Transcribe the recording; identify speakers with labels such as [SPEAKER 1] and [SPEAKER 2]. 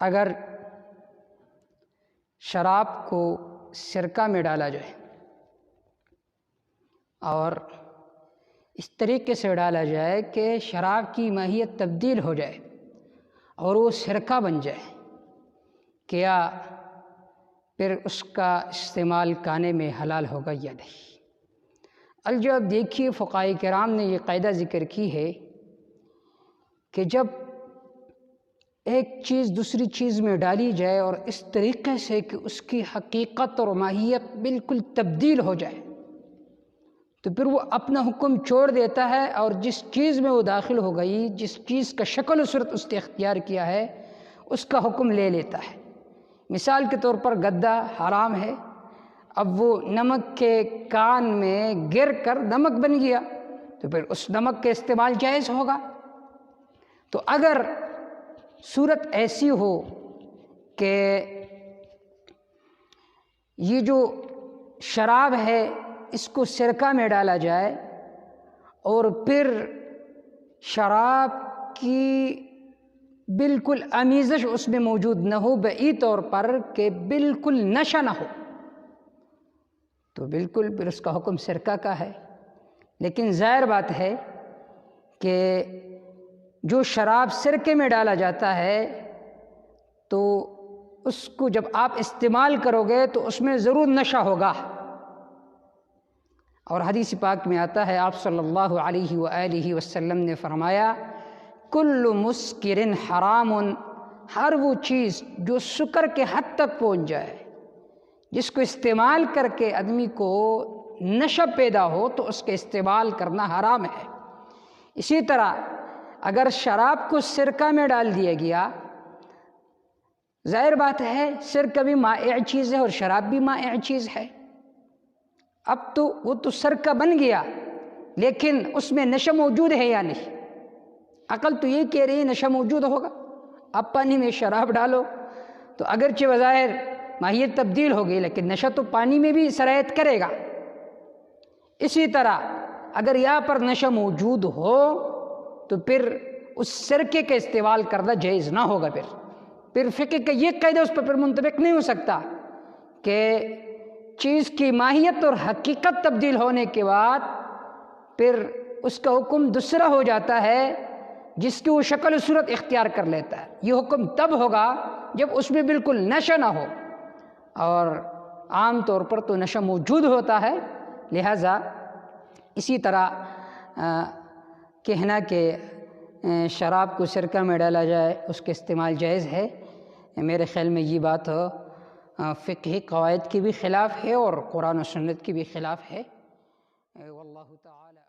[SPEAKER 1] اگر شراب کو سرکہ میں ڈالا جائے اور اس طریقے سے ڈالا جائے کہ شراب کی ماہیت تبدیل ہو جائے اور وہ سرکہ بن جائے، کیا پھر اس کا استعمال کھانے میں حلال ہوگا یا نہیں؟ الجواب دیکھیے، فقہاء کرام نے یہ قاعدہ ذکر کی ہے کہ جب ایک چیز دوسری چیز میں ڈالی جائے اور اس طریقے سے کہ اس کی حقیقت اور ماہیت بالکل تبدیل ہو جائے تو پھر وہ اپنا حکم چھوڑ دیتا ہے، اور جس چیز میں وہ داخل ہو گئی، جس چیز کا شکل و صورت اس نے اختیار کیا ہے، اس کا حکم لے لیتا ہے۔ مثال کے طور پر گدا حرام ہے، اب وہ نمک کے کان میں گر کر نمک بن گیا تو پھر اس نمک کے استعمال جائز ہوگا۔ تو اگر صورت ایسی ہو کہ یہ جو شراب ہے اس کو سرکہ میں ڈالا جائے اور پھر شراب کی بالکل آمیزش اس میں موجود نہ ہو، بعید طور پر کہ بالکل نشہ نہ ہو، تو بالکل پھر اس کا حکم سرکہ کا ہے۔ لیکن ظاہر بات ہے کہ جو شراب سرکے میں ڈالا جاتا ہے تو اس کو جب آپ استعمال کرو گے تو اس میں ضرور نشہ ہوگا، اور حدیث پاک میں آتا ہے، آپ صلی اللہ علیہ وآلہ وسلم نے فرمایا، کل مسکر حرام، ہر وہ چیز جو سکر کے حد تک پہنچ جائے، جس کو استعمال کر کے آدمی کو نشہ پیدا ہو تو اس کے استعمال کرنا حرام ہے۔ اسی طرح اگر شراب کو سرکہ میں ڈال دیا گیا، ظاہر بات ہے سرکہ بھی مائع چیز ہے اور شراب بھی مائع چیز ہے، اب تو وہ تو سرکہ بن گیا لیکن اس میں نشہ موجود ہے یا نہیں؟ عقل تو یہ کہہ رہی ہے نشہ موجود ہوگا۔ اب پانی میں شراب ڈالو تو اگرچہ بظاہر ماہیت تبدیل ہوگی لیکن نشہ تو پانی میں بھی سرایت کرے گا۔ اسی طرح اگر یہاں پر نشہ موجود ہو تو پھر اس سرکے کا استعمال کرنا جائز نہ ہوگا۔ پھر فقہ کا یہ قاعدہ اس پر منطبق نہیں ہو سکتا کہ چیز کی ماہیت اور حقیقت تبدیل ہونے کے بعد پھر اس کا حکم دوسرا ہو جاتا ہے جس کی وہ شکل و صورت اختیار کر لیتا ہے۔ یہ حکم تب ہوگا جب اس میں بالکل نشہ نہ ہو، اور عام طور پر تو نشہ موجود ہوتا ہے، لہذا اسی طرح کہنا کہ شراب کو سرکہ میں ڈالا جائے اس کے استعمال جائز ہے، میرے خیال میں یہ بات فقہی قواعد کی بھی خلاف ہے اور قرآن و سنت کی بھی خلاف ہے۔ واللہ تعالی